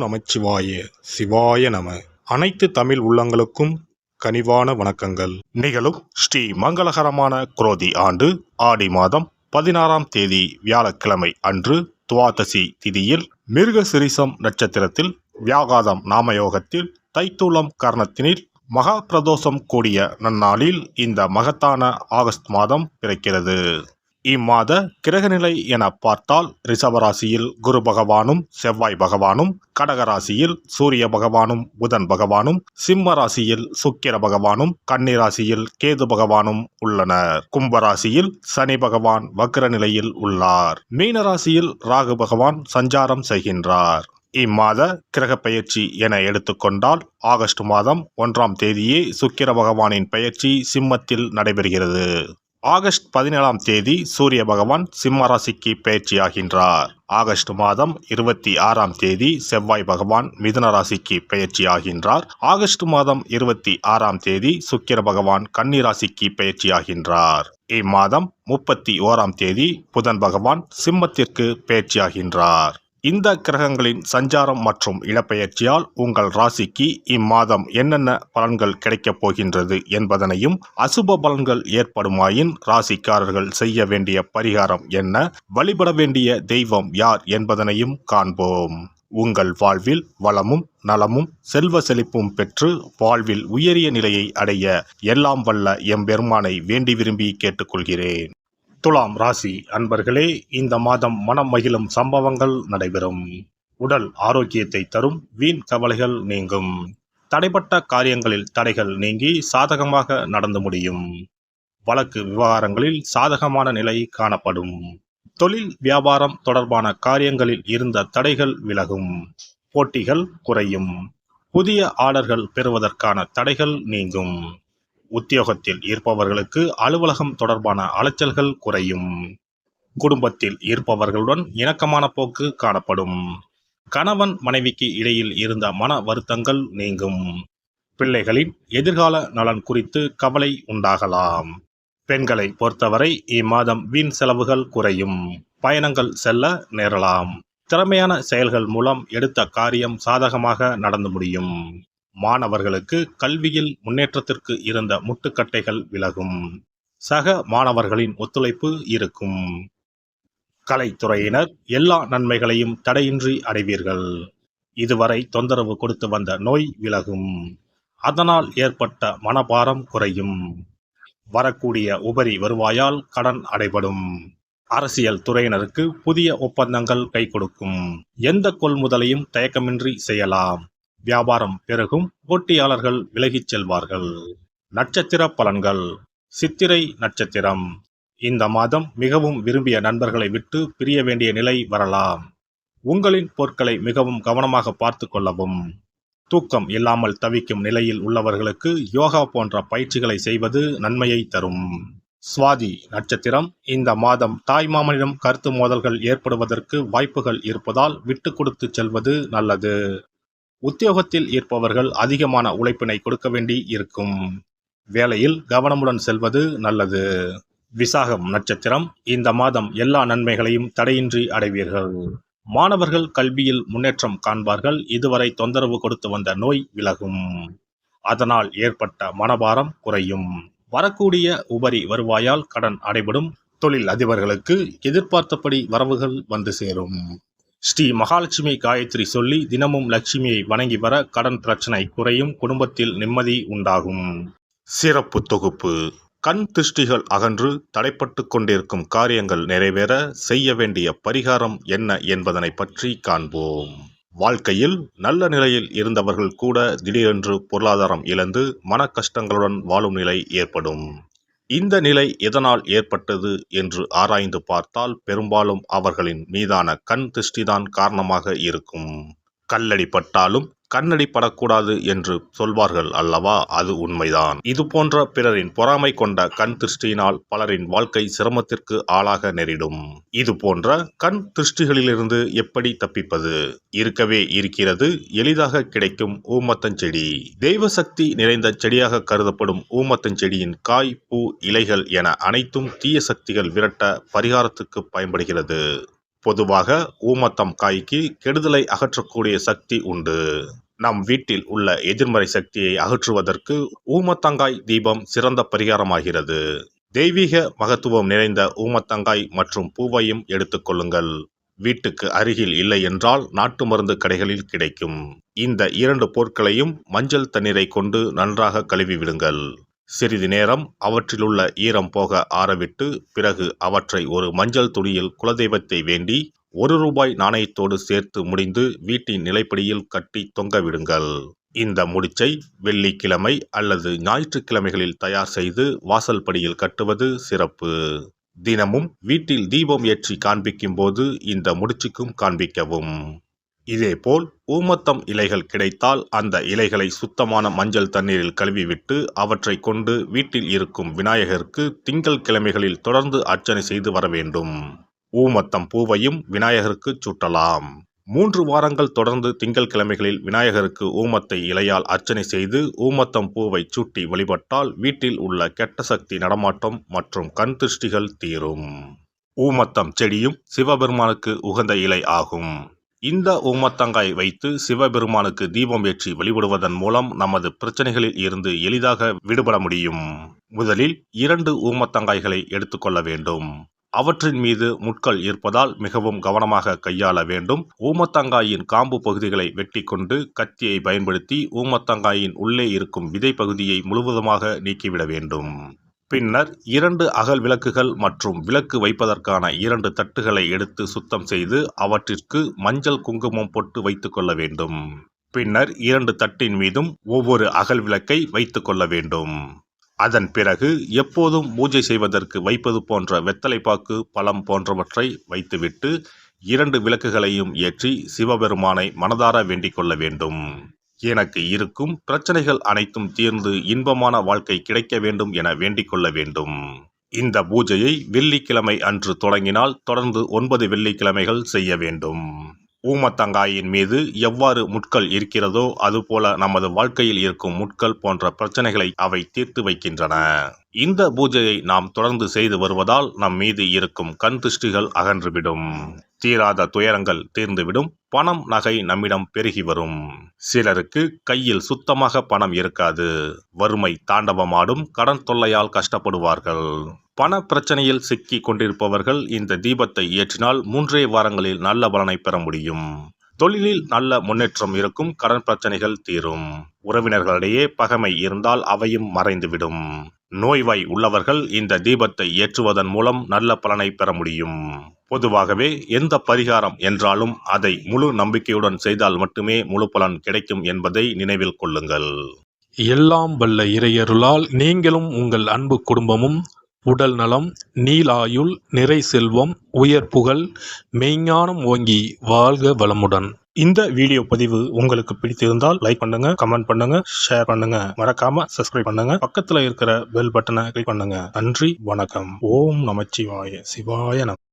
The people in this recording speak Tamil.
நமச்சிவாய சிவாய நம. அனைத்து தமிழ் உள்ளங்களுக்கும் கனிவான வணக்கங்கள். நிகழும் ஸ்ரீ மங்களகரமான குரோதி ஆண்டு ஆடி மாதம் 16ஆம் தேதி வியாழக்கிழமை அன்று துவாதசி திதியில் மிருகசிரிசம் நட்சத்திரத்தில் வியாகாதம் நாமயோகத்தில் தைத்தூலம் கரணத்தினில் மகா பிரதோஷம் கூடிய நன்னாளில் இந்த மகத்தான ஆகஸ்ட் மாதம் பிறக்கிறது. இம்மாத கிரகநிலை என பார்த்தால் ரிஷபராசியில் குரு பகவானும் செவ்வாய் பகவானும், கடகராசியில் சூரிய பகவானும் புதன் பகவானும், சிம்ம ராசியில் சுக்கிர பகவானும், கன்னிராசியில் கேது பகவானும் உள்ளனர். கும்பராசியில் சனி பகவான் வக்ர நிலையில் உள்ளார். மீனராசியில் ராகு பகவான் சஞ்சாரம் செய்கின்றார். இம்மாத கிரக பெயர்ச்சி என எடுத்துக்கொண்டால் ஆகஸ்ட் மாதம் 1ஆம் தேதியே சுக்கிர பகவானின் பெயர்ச்சி சிம்மத்தில் நடைபெறுகிறது. ஆகஸ்ட் 17ஆம் தேதி சூரிய பகவான் சிம்ம ராசிக்கு பெயர்ச்சியாகின்றார். ஆகஸ்ட் மாதம் 26ஆம் தேதி செவ்வாய் பகவான் மிதுன ராசிக்கு பெயர்ச்சியாகின்றார். ஆகஸ்ட் மாதம் 26ஆம் தேதி சுக்கிர பகவான் கன்னி ராசிக்கு பெயர்ச்சியாகின்றார். இம்மாதம் 31ஆம் தேதி புதன் பகவான் சிம்மத்திற்கு பெயர்ச்சியாகின்றார். இந்த கிரகங்களின் சஞ்சாரம் மற்றும் இடப்பெயர்ச்சியால் உங்கள் ராசிக்கு இம்மாதம் என்னென்ன பலன்கள் கிடைக்கப் போகின்றது என்பதனையும், அசுப பலன்கள் ஏற்படுமாயின் ராசிக்காரர்கள் செய்ய வேண்டிய பரிகாரம் என்ன, வழிபட வேண்டிய தெய்வம் யார் என்பதனையும் காண்போம். உங்கள் வாழ்வில் வளமும் நலமும் செல்வ செழிப்பும் பெற்று வாழ்வில் உயரிய நிலையை அடைய எல்லாம் வல்ல எம்பெருமானை வேண்டி விரும்பி கேட்டுக்கொள்கிறேன். துலாம் ராசி அன்பர்களே, இந்த மாதம் மனம் மகிழும் சம்பவங்கள் நடைபெறும். உடல் ஆரோக்கியத்தை தரும். வீண் கவலைகள் நீங்கும். தடைப்பட்ட காரியங்களில் தடைகள் நீங்கி சாதகமாக நடந்து முடியும். வழக்கு விவகாரங்களில் சாதகமான நிலை காணப்படும். தொழில் வியாபாரம் தொடர்பான காரியங்களில் இருந்த தடைகள் விலகும். போட்டிகள் குறையும். புதிய ஆர்டர்கள் பெறுவதற்கான தடைகள் நீங்கும். உத்தியோகத்தில் இருப்பவர்களுக்கு அலுவலகம் தொடர்பான அலைச்சல்கள் குறையும். குடும்பத்தில் இருப்பவர்களுடன் இணக்கமான போக்கு காணப்படும். கணவன் மனைவிக்கு இடையில் இருந்த மன வருத்தங்கள் நீங்கும். பிள்ளைகளின் எதிர்கால நலன் குறித்து கவலை உண்டாகலாம். பெண்களை பொறுத்தவரை இம்மாதம் வீண் செலவுகள் குறையும். பயணங்கள் செல்ல நேரலாம். திறமையான செயல்கள் மூலம் எடுத்த காரியம் சாதகமாக நடந்து முடியும். மாணவர்களுக்கு கல்வியில் முன்னேற்றத்திற்கு இருந்த முட்டுக்கட்டைகள் விலகும். சக மாணவர்களின் ஒத்துழைப்பு இருக்கும். கலைத்துறையினர் எல்லா நன்மைகளையும் தடையின்றி அடைவீர்கள். இதுவரை தொந்தரவு கொடுத்து வந்த நோய் விலகும். அதனால் ஏற்பட்ட மனபாரம் குறையும். வரக்கூடிய உபரி வருவாயால் கடன் அடைபடும். அரசியல் துறையினருக்கு புதிய ஒப்பந்தங்கள் கை கொடுக்கும். எந்த கொள்முதலையும் தயக்கமின்றி செய்யலாம். வியாபாரம் பெருகும். போட்டியாளர்கள் விலகிச் செல்வார்கள். நட்சத்திர பலன்கள். சித்திரை நட்சத்திரம். இந்த மாதம் மிகவும் விரும்பிய நண்பர்களை விட்டு பிரிய வேண்டிய நிலை வரலாம். உங்களின் பொருட்களை மிகவும் கவனமாக பார்த்து கொள்ளவும். தூக்கம் இல்லாமல் தவிக்கும் நிலையில் உள்ளவர்களுக்கு யோகா போன்ற பயிற்சிகளை செய்வது நன்மையை தரும். சுவாதி நட்சத்திரம். இந்த மாதம் தாய்மாமனிடம் கருத்து மோதல்கள் ஏற்படுவதற்கு வாய்ப்புகள் இருப்பதால் விட்டு கொடுத்து செல்வது நல்லது. உத்தியோகத்தில் இருப்பவர்கள் அதிகமான உழைப்பினை கொடுக்க வேண்டி இருக்கும். வேலையில் கவனமுடன் செல்வது நல்லது. விசாகம் நட்சத்திரம். இந்த மாதம் எல்லா நன்மைகளையும் தடையின்றி அடைவீர்கள். மாணவர்கள் கல்வியில் முன்னேற்றம் காண்பார்கள். இதுவரை தொந்தரவு கொடுத்து வந்த நோய் விலகும். அதனால் ஏற்பட்ட மனபாரம் குறையும். வரக்கூடிய உபரி வருவாயால் கடன் அடைபடும். தொழில் அதிபர்களுக்கு எதிர்பார்த்தபடி வரவுகள் வந்து சேரும். ஸ்ரீ மகாலட்சுமி காயத்ரி சொல்லி தினமும் லட்சுமியை வணங்கி வர கடன் பிரச்சனை குறையும். குடும்பத்தில் நிம்மதி உண்டாகும். சிறப்பு தொகுப்பு. கண் திருஷ்டிகள் அகன்று தடைப்பட்டு கொண்டிருக்கும் காரியங்கள் நிறைவேற செய்ய வேண்டிய பரிகாரம் என்ன என்பதனை பற்றி காண்போம். வாழ்க்கையில் நல்ல நிலையில் இருந்தவர்கள் கூட திடீரென்று பொருளாதாரம் இழந்து மன கஷ்டங்களுடன் வாழும் நிலை ஏற்படும். இந்த நிலை எதனால் ஏற்பட்டது என்று ஆராய்ந்து பார்த்தால் பெரும்பாலும் அவர்களின் மீதான கண் திருஷ்டிதான் காரணமாக இருக்கும். கல்லடி பட்டாலும் கண்ணடி படக்கூடாது என்று சொல்வார்கள் அல்லவா, அது உண்மைதான். இது போன்ற பிறரின் பொறாமை கொண்ட கண் திருஷ்டியினால் பலரின் வாழ்க்கை சிரமத்திற்கு ஆளாக நேரிடும். இது போன்ற கண் திருஷ்டிகளிலிருந்து எப்படி தப்பிப்பது? இருக்கவே இருக்கிறது எளிதாக கிடைக்கும் ஊமத்தஞ்செடி. தெய்வ சக்தி நிறைந்த செடியாக கருதப்படும் ஊமத்தஞ்செடியின் காய், பூ, இலைகள் என அனைத்தும் தீய சக்திகள் விரட்ட பரிகாரத்துக்கு பயன்படுகிறது. பொதுவாக ஊமத்தம் காய்க்கு கெடுதலை அகற்றக்கூடிய சக்தி உண்டு. நம் வீட்டில் உள்ள எதிர்மறை சக்தியை அகற்றுவதற்கு ஊமத்தங்காய் தீபம் சிறந்த பரிகாரமாகிறது. தெய்வீக மகத்துவம் நிறைந்த ஊமத்தங்காய் மற்றும் பூவையும் எடுத்துக்கொள்ளுங்கள். வீட்டுக்கு அருகில் இல்லை என்றால் நாட்டு மருந்து கடைகளில் கிடைக்கும். இந்த 2 பொருட்களையும் மஞ்சள் தண்ணீரை கொண்டு நன்றாக கழுவி விடுங்கள். சிறிது நேரம் அவற்றிலுள்ள ஈரம் போக ஆறவிட்டு பிறகு அவற்றை ஒரு மஞ்சள் துணியில் குலதெய்வத்தை வேண்டி ₹1 நாணயத்தோடு சேர்த்து முடிந்து வீட்டின் நிலைப்படியில் கட்டி தொங்க விடுங்கள். இந்த முடிச்சை வெள்ளிக்கிழமை அல்லது ஞாயிற்றுக்கிழமைகளில் தயார் செய்து வாசல் படியில் கட்டுவது சிறப்பு. தினமும் வீட்டில் தீபம் ஏற்றி காண்பிக்கும் போது இந்த முடிச்சுக்கும் காண்பிக்கவும். இதேபோல் ஊமத்தம் இலைகள் கிடைத்தால் அந்த இலைகளை சுத்தமான மஞ்சள் தண்ணீரில் கழுவிவிட்டு அவற்றை கொண்டு வீட்டில் இருக்கும் விநாயகருக்கு திங்கள் கிழமைகளில் தொடர்ந்து அர்ச்சனை செய்து வர வேண்டும். ஊமத்தம் பூவையும் விநாயகருக்கு சூட்டலாம். 3 வாரங்கள் தொடர்ந்து திங்கள் கிழமைகளில் விநாயகருக்கு ஊமத்தை இலையால் அர்ச்சனை செய்து ஊமத்தம் பூவை சூட்டி வழிபட்டால் வீட்டில் உள்ள கெட்ட சக்தி நடமாட்டம் மற்றும் கண் திருஷ்டிகள் தீரும். ஊமத்தம் செடியும் சிவபெருமானுக்கு உகந்த இலை ஆகும். இந்த ஊமத்தங்காய் வைத்து சிவபெருமானுக்கு தீபம் ஏற்றி வழிபடுவதன் மூலம் நமது பிரச்சனைகளில் இருந்து எளிதாக விடுபட முடியும். முதலில் 2 ஊமத்தங்காய்களை எடுத்துக்கொள்ள வேண்டும். அவற்றின் மீது முட்கள் இருப்பதால் மிகவும் கவனமாக கையாள வேண்டும். ஊமத்தங்காயின் காம்பு பகுதிகளை வெட்டி கொண்டு கத்தியை பயன்படுத்தி ஊமத்தங்காயின் உள்ளே இருக்கும் விதை பகுதியை முழுவதுமாக நீக்கிவிட வேண்டும். பின்னர் 2 அகல் விளக்குகள் மற்றும் விளக்கு வைப்பதற்கான 2 தட்டுகளை எடுத்து சுத்தம் செய்து அவற்றிற்கு மஞ்சள் குங்குமம் போட்டு வைத்துக் கொள்ள வேண்டும். பின்னர் 2 தட்டின் மீதும் ஒவ்வொரு அகல் விளக்கை வைத்துக் கொள்ள வேண்டும். அதன் பிறகு எப்போதும் பூஜை செய்வதற்கு வைப்பது போன்ற வெத்தலைப்பாக்கு, பழம் போன்றவற்றை வைத்துவிட்டு 2 விளக்குகளையும் ஏற்றி சிவபெருமானை மனதார வேண்டிக் கொள்ள வேண்டும். எனக்கு இருக்கும் பிரச்சனைகள் அனைத்தும் தீர்ந்து இன்பமான வாழ்க்கை கிடைக்க வேண்டும் என வேண்டிக் கொள்ள வேண்டும். இந்த பூஜையை வெள்ளிக்கிழமை அன்று தொடங்கினால் தொடர்ந்து 9 வெள்ளிக்கிழமைகள் செய்ய வேண்டும். ஊமத்தங்காயின் மீது எவ்வாறு முட்கள் இருக்கிறதோ அதுபோல நமது வாழ்க்கையில் இருக்கும் முட்கள் போன்ற பிரச்சனைகளை அவை தீர்த்து வைக்கின்றன. இந்த பூஜையை நாம் தொடர்ந்து செய்து வருவதால் நம் மீது இருக்கும் கண் திருஷ்டிகள் அகன்றுவிடும். தீராத துயரங்கள் தீர்ந்துவிடும். பணம் நகை நம்மிடம் பெருகி வரும். சிலருக்கு கையில் சுத்தமாக பணம் இருக்காது. வறுமை தாண்டவமாடும். கடன் தொல்லையால் கஷ்டப்படுவார்கள். பண பிரச்சனையில் சிக்கி கொண்டிருப்பவர்கள் இந்த தீபத்தை ஏற்றினால் 3 வாரங்களில் நல்ல பலனை பெற முடியும். தொழிலில் நல்ல முன்னேற்றம் இருக்கும். கடன் பிரச்சனைகள் தீரும். உறவினர்களிடையே பகைமை இருந்தால் அவையும் மறைந்துவிடும். நோய்வாய் உள்ளவர்கள் இந்த தீபத்தை ஏற்றுவதன் மூலம் நல்ல பலனை பெற முடியும். பொதுவாகவே எந்த பரிகாரம் என்றாலும் அதை முழு நம்பிக்கையுடன் செய்தால் மட்டுமே முழு பலன் கிடைக்கும் என்பதை நினைவில் கொள்ளுங்கள். எல்லாம் வல்ல இறையருளால் நீங்களும் உங்கள் அன்பு குடும்பமும் உடல் நலம், நீலாயுள், நிறை செல்வம், உயர் புகழ், மெய்ஞானம் ஓங்கி வாழ்க வளமுடன். இந்த வீடியோ பதிவு உங்களுக்கு பிடித்திருந்தால் லைக் பண்ணுங்க, கமெண்ட் பண்ணுங்க, ஷேர் பண்ணுங்க. மறக்காம சப்ஸ்கிரைப் பண்ணுங்க. பக்கத்துல இருக்கிற பெல் பட்டனை கிளிக் பண்ணுங்க. நன்றி, வணக்கம். ஓம் நமச்சிவாய. சிவாய நம.